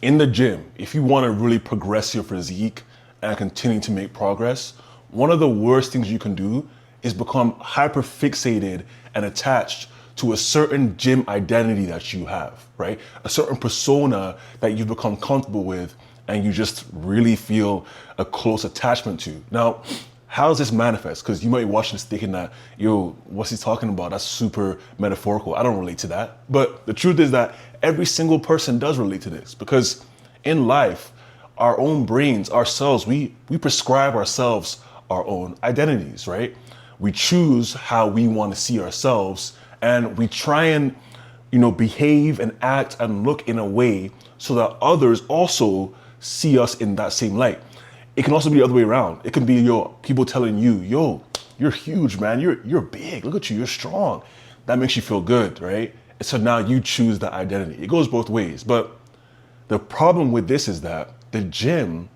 in the gym, if you want to really progress your physique and continue to make progress, one of the worst things you can do is become hyper fixated and attached to a certain gym identity that you have, right? A certain persona that you've become comfortable with and you just really feel a close attachment to. Now, how does this manifest? Because you might be watching this thinking that, yo, what's he talking about? That's super metaphorical. I don't relate to that. But the truth is that every single person does relate to this, because in life, our own brains, ourselves, we prescribe ourselves our own identities, right? We choose how we want to see ourselves, and we try and, behave and act and look in a way so that others also see us in that same light. It can also be the other way around. It can be people telling you, yo, you're huge, man. You're big. Look at you. You're strong. That makes you feel good, right? And so now you choose that identity. It goes both ways. But the problem with this is that the gym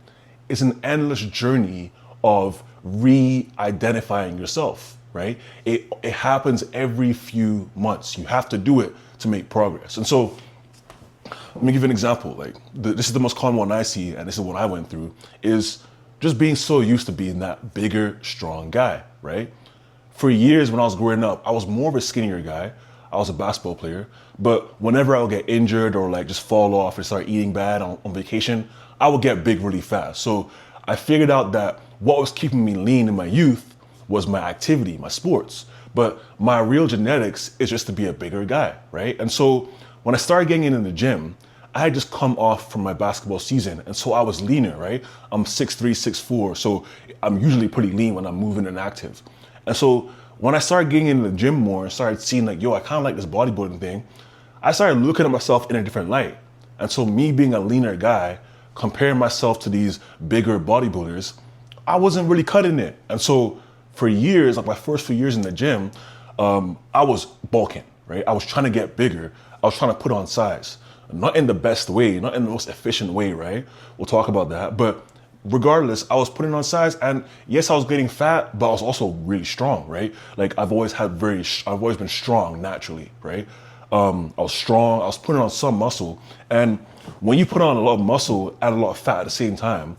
is an endless journey of re-identifying yourself, right? It happens every few months. You have to do it to make progress. And so let me give you an example. This is the most common one I see, and this is what I went through, is just being so used to being that bigger, strong guy, right? For years when I was growing up, I was more of a skinnier guy. I was a basketball player, but whenever I would get injured or just fall off and start eating bad on vacation, I would get big really fast. So I figured out that what was keeping me lean in my youth was my activity, my sports. But my real genetics is just to be a bigger guy, right? And so when I started getting in the gym, I had just come off from my basketball season, and so I was leaner, right? I'm 6'3", 6'4", so I'm usually pretty lean when I'm moving and active. And so when I started getting into the gym more and started seeing I kind of like this bodybuilding thing, I started looking at myself in a different light. And so me being a leaner guy, comparing myself to these bigger bodybuilders, I wasn't really cutting it. And so for years, my first few years in the gym, I was bulking, right? I was trying to get bigger. I was trying to put on size. Not in the best way, not in the most efficient way, right? We'll talk about that. But regardless, I was putting on size, and yes, I was getting fat, but I was also really strong, right? I've always been strong naturally, right? I was strong, I was putting on some muscle. And when you put on a lot of muscle and a lot of fat at the same time,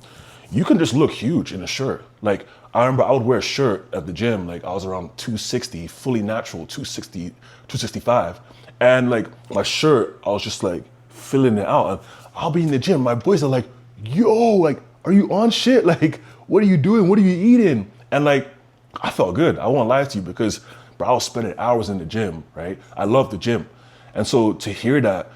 you can just look huge in a shirt. I remember I would wear a shirt at the gym, I was around 260, fully natural, 260, 265. And my shirt, I was just filling it out. And I'll be in the gym, my boys are like, yo, are you on shit? What are you doing? What are you eating? And I felt good. I won't lie to you, because I was spending hours in the gym, right? I love the gym. And so to hear that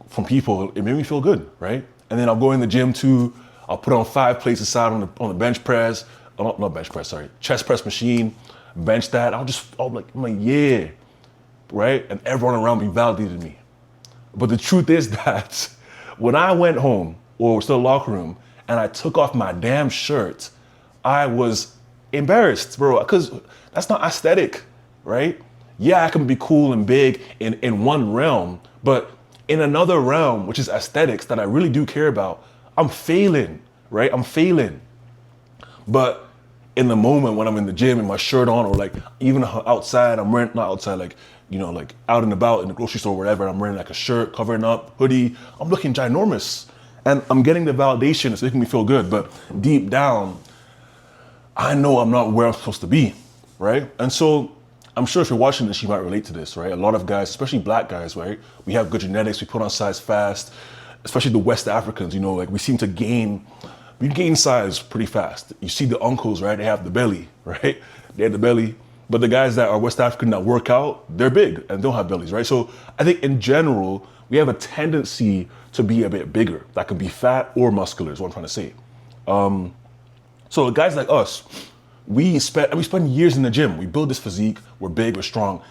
from people, it made me feel good, right? And then I'll go in the gym too. I'll put on 5 plates aside on the bench press, not bench press, sorry, chest press machine, bench that. I'm like, yeah, right? And everyone around me validated me. But the truth is that when I went home or was in the locker room and I took off my damn shirt, I was embarrassed, bro, because that's not aesthetic, right? Yeah, I can be cool and big in one realm, but in another realm, which is aesthetics that I really do care about, I'm failing, right? I'm failing. But in the moment when I'm in the gym and my shirt on, or even outside, I'm wearing, not outside, out and about in the grocery store or whatever, I'm wearing a shirt, covering up, hoodie, I'm looking ginormous. And I'm getting the validation, it's making me feel good. But deep down, I know I'm not where I'm supposed to be, right? And so I'm sure if you're watching this, you might relate to this, right? A lot of guys, especially black guys, right? We have good genetics, we put on size fast, especially the West Africans, we seem to gain size pretty fast. You see the uncles, right? They have the belly, right? They have the belly. But the guys that are West African that work out, they're big and don't have bellies, right? So I think in general, we have a tendency to be a bit bigger. That could be fat or muscular is what I'm trying to say. So guys like us, we spend years in the gym. We build this physique, we're big, we're strong.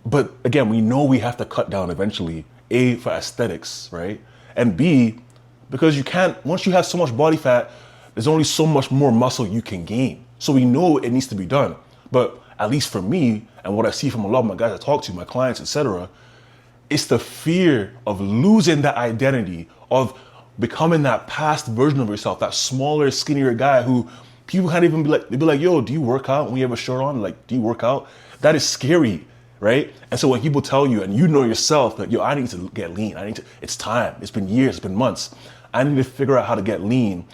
But again, we know we have to cut down eventually, A, for aesthetics, right? And B, because once you have so much body fat, there's only so much more muscle you can gain. So we know it needs to be done. But at least for me, and what I see from a lot of my guys I talk to, my clients, etc., it's the fear of losing that identity, of becoming that past version of yourself, that smaller, skinnier guy who people can't even be like, they'd be like, yo, do you work out when you have a shirt on? Do you work out? That is scary, right? And so when people tell you, and you know yourself that, yo, I need to get lean, it's time, it's been years, it's been months, I need to figure out how to get lean.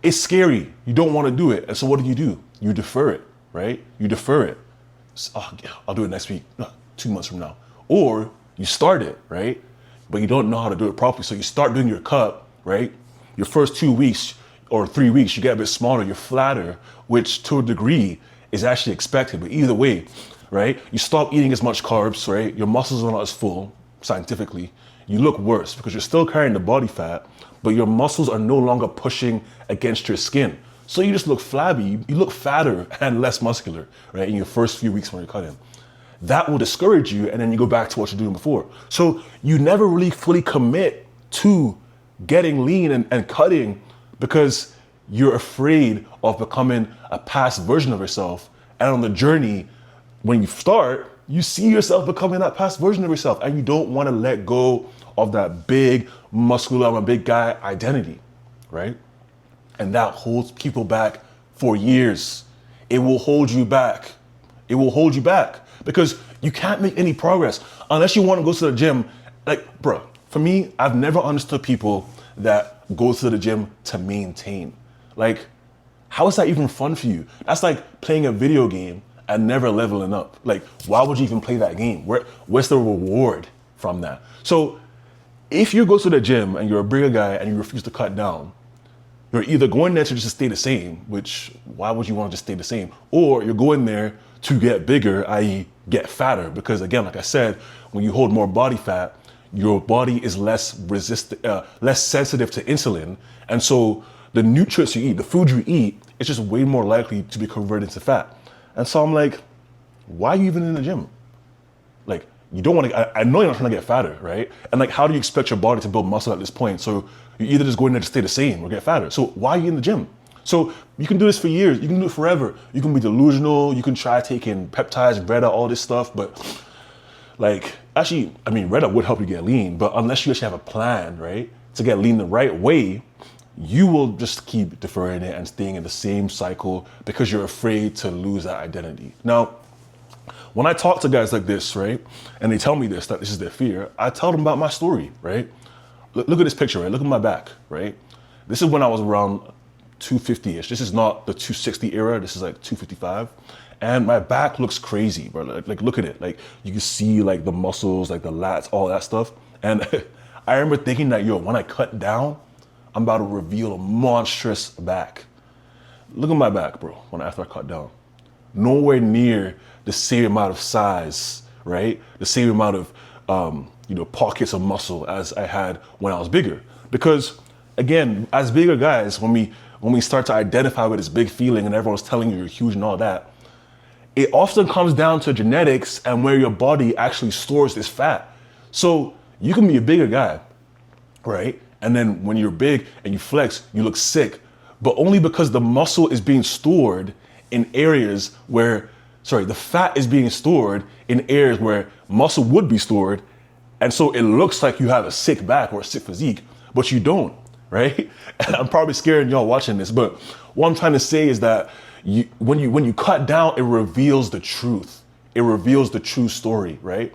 It's scary. You don't want to do it. And so what do? You defer it, right? You defer it. I'll do it next week, 2 months from now. Or you start it, right? But you don't know how to do it properly. So you start doing your cut, right? Your first 2 weeks or 3 weeks, you get a bit smaller, you're flatter, which to a degree is actually expected. But either way, right? You stop eating as much carbs, right? Your muscles are not as full, scientifically. You look worse because you're still carrying the body fat, but your muscles are no longer pushing against your skin. So you just look flabby, you look fatter and less muscular, right? In your first few weeks when you're cutting. That will discourage you, and then you go back to what you're doing before. So you never really fully commit to getting lean and cutting because you're afraid of becoming a past version of yourself. And on the journey, when you start, you see yourself becoming that past version of yourself, and you don't want to let go of that big, muscular, I'm a big guy identity, right? And that holds people back for years. It will hold you back. It will hold you back because you can't make any progress unless you want to go to the gym. Like, bro, for me, I've never understood people that go to the gym to maintain. Like, how is that even fun for you? That's like playing a video game and never leveling up. Like, why would you even play that game? Where's the reward from that? So if you go to the gym and you're a bigger guy and you refuse to cut down, you're either going there to just stay the same, which why would you want to just stay the same? Or you're going there to get bigger, i.e. get fatter. Because again, like I said, when you hold more body fat, your body is less sensitive to insulin. And so the nutrients you eat, the food you eat, it's just way more likely to be converted into fat. And so I'm like, why are you even in the gym? Like, you don't want to, I know you're not trying to get fatter, right? And like, how do you expect your body to build muscle at this point? So you're either just going there to stay the same or get fatter. So why are you in the gym? So you can do this for years. You can do it forever. You can be delusional. You can try taking peptides, Reda, all this stuff. But like, actually, I mean, Reda would help you get lean, but unless you actually have a plan, right, to get lean the right way, you will just keep deferring it and staying in the same cycle because you're afraid to lose that identity. Now, when I talk to guys like this, right, and they tell me this, that this is their fear, I tell them about my story, right? Look at this picture, right? Look at my back, right? This is when I was around 250-ish. This is not the 260 era. This is like 255. And my back looks crazy, bro. Like look at it. Like, you can see like the muscles, like the lats, all that stuff. And I remember thinking that, yo, when I cut down, I'm about to reveal a monstrous back. Look at my back, bro, after I cut down. Nowhere near the same amount of size, right? The same amount of, pockets of muscle as I had when I was bigger. Because again, as bigger guys, when we start to identify with this big feeling and everyone's telling you you're huge and all that, it often comes down to genetics and where your body actually stores this fat. So you can be a bigger guy, right? And then when you're big and you flex, you look sick, but only because the muscle is being stored in areas where, the fat is being stored in areas where muscle would be stored. And so it looks like you have a sick back or a sick physique, but you don't, right? And I'm probably scaring y'all watching this, but what I'm trying to say is that when you cut down, it reveals the truth. It reveals the true story, right?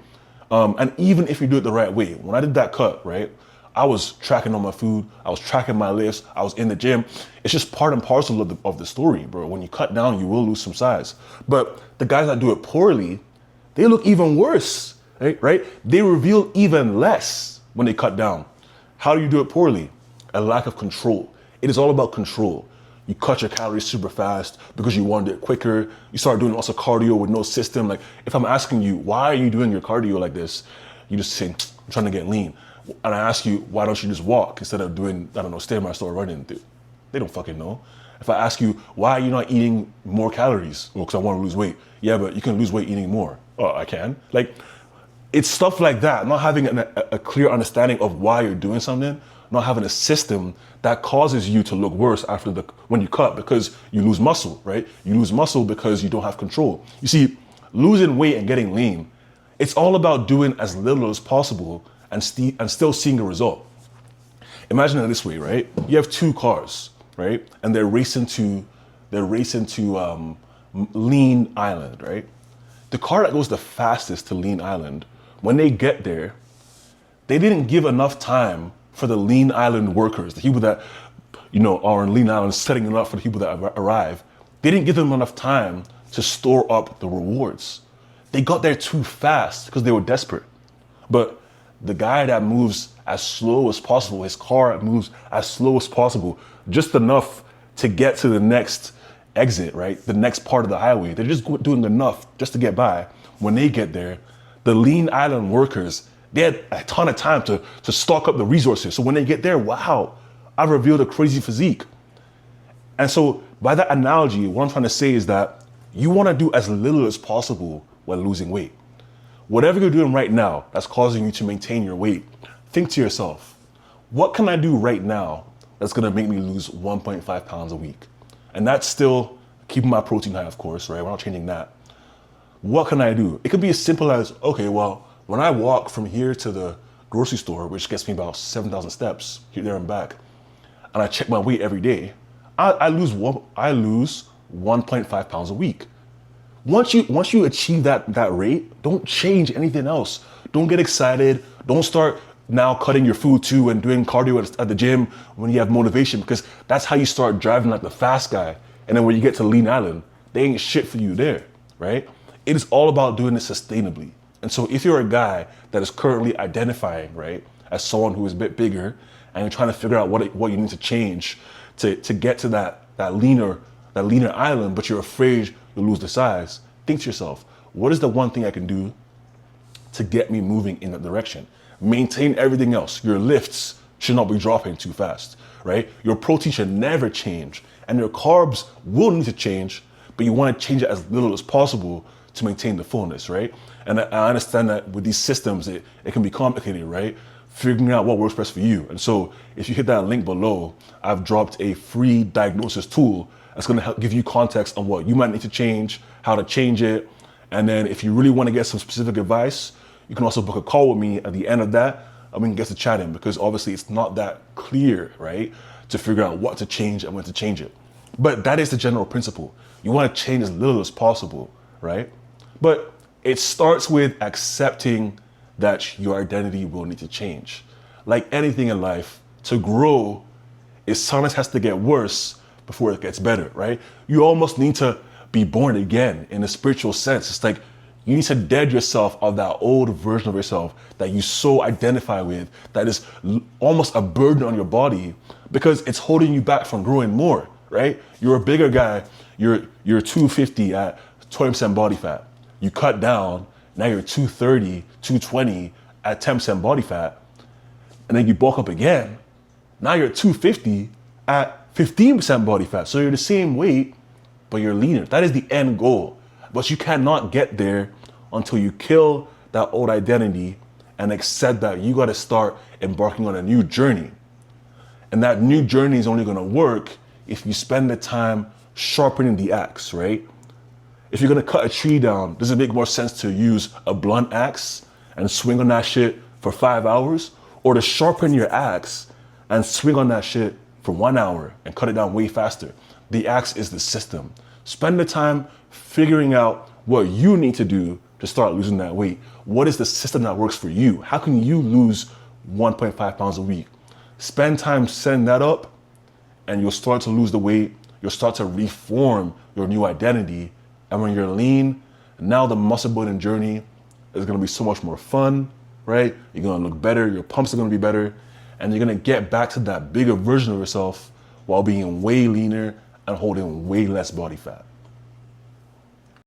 And even if you do it the right way, when I did that cut, right, I was tracking on my food, I was tracking my lifts, I was in the gym. It's just part and parcel of the story, bro. When you cut down, you will lose some size. But the guys that do it poorly, they look even worse, right? They reveal even less when they cut down. How do you do it poorly? A lack of control. It is all about control. You cut your calories super fast because you want it quicker. You start doing also cardio with no system. Like, if I'm asking you, why are you doing your cardio like this? You just say, I'm trying to get lean. And I ask you, why don't you just walk instead of doing, Stairmaster or running? They don't fucking know. If I ask you, why are you not eating more calories? Well, because I want to lose weight. Yeah, but you can lose weight eating more. Oh, I can. Like, it's stuff like that. Not having a clear understanding of why you're doing something, not having a system that causes you to look worse when you cut because you lose muscle, right? You lose muscle because you don't have control. You see, losing weight and getting lean, it's all about doing as little as possible and still seeing a result. Imagine it this way, right? You have two cars, right? And they're racing to Lean Island, right? The car that goes the fastest to Lean Island, when they get there, they didn't give enough time for the Lean Island workers, the people that, are on Lean Island setting it up for the people that arrive. They didn't give them enough time to store up the rewards. They got there too fast because they were desperate. But the guy that moves as slow as possible, his car moves as slow as possible, just enough to get to the next exit, right? The next part of the highway. They're just doing enough just to get by. When they get there, the Lean Island workers, they had a ton of time to stock up the resources. So when they get there, wow, I've revealed a crazy physique. And so by that analogy, what I'm trying to say is that you want to do as little as possible while losing weight. Whatever you're doing right now that's causing you to maintain your weight, think to yourself, what can I do right now that's going to make me lose 1.5 pounds a week? And that's still keeping my protein high, of course, right? We're not changing that. What can I do? It could be as simple as, okay, well, when I walk from here to the grocery store, which gets me about 7,000 steps, here, there, and back, and I check my weight every day, I lose 1.5 pounds a week. Once you achieve that rate, don't change anything else. Don't get excited. Don't start now cutting your food too and doing cardio at the gym when you have motivation, because that's how you start driving like the fast guy. And then when you get to Lean Island, they ain't shit for you there, right? It is all about doing it sustainably. And so if you're a guy that is currently identifying, right, as someone who is a bit bigger, and you're trying to figure out what you need to change to get to that leaner island, but you're afraid you'll lose the size, think to yourself, what is the one thing I can do to get me moving in that direction? Maintain everything else. Your lifts should not be dropping too fast, right? Your protein should never change, and your carbs will need to change, but you want to change it as little as possible to maintain the fullness, right? And I understand that with these systems, it can be complicated, right? Figuring out what works best for you. And so if you hit that link below, I've dropped a free diagnosis tool that's going to help give you context on what you might need to change, how to change it. And then if you really want to get some specific advice, you can also book a call with me at the end of that, and we can get to chatting, because obviously it's not that clear, right, to figure out what to change and when to change it. But that is the general principle. You want to change as little as possible, right? But it starts with accepting that your identity will need to change. Like anything in life, to grow, it sometimes has to get worse before it gets better, right? You almost need to be born again in a spiritual sense. It's like you need to dead yourself of that old version of yourself that you so identify with, that is almost a burden on your body because it's holding you back from growing more, right? You're a bigger guy, you're 250 at 20% body fat. You cut down, now you're 230, 220 at 10% body fat, and then you bulk up again. Now you're 250 at 15% body fat. So you're the same weight, but you're leaner. That is the end goal. But you cannot get there until you kill that old identity and accept that you got to start embarking on a new journey. And that new journey is only going to work if you spend the time sharpening the axe, right? If you're going to cut a tree down, does it make more sense to use a blunt axe and swing on that shit for 5 hours, or to sharpen your axe and swing on that shit for 1 hour and cut it down way faster? The axe is the system. Spend the time figuring out what you need to do to start losing that weight. What is the system that works for you? How can you lose 1.5 pounds a week? Spend time setting that up, and you'll start to lose the weight. You'll start to reform your new identity. And when you're lean, now the muscle building journey is going to be so much more fun, right? You're going to look better. Your pumps are going to be better. And you're going to get back to that bigger version of yourself while being way leaner and holding way less body fat.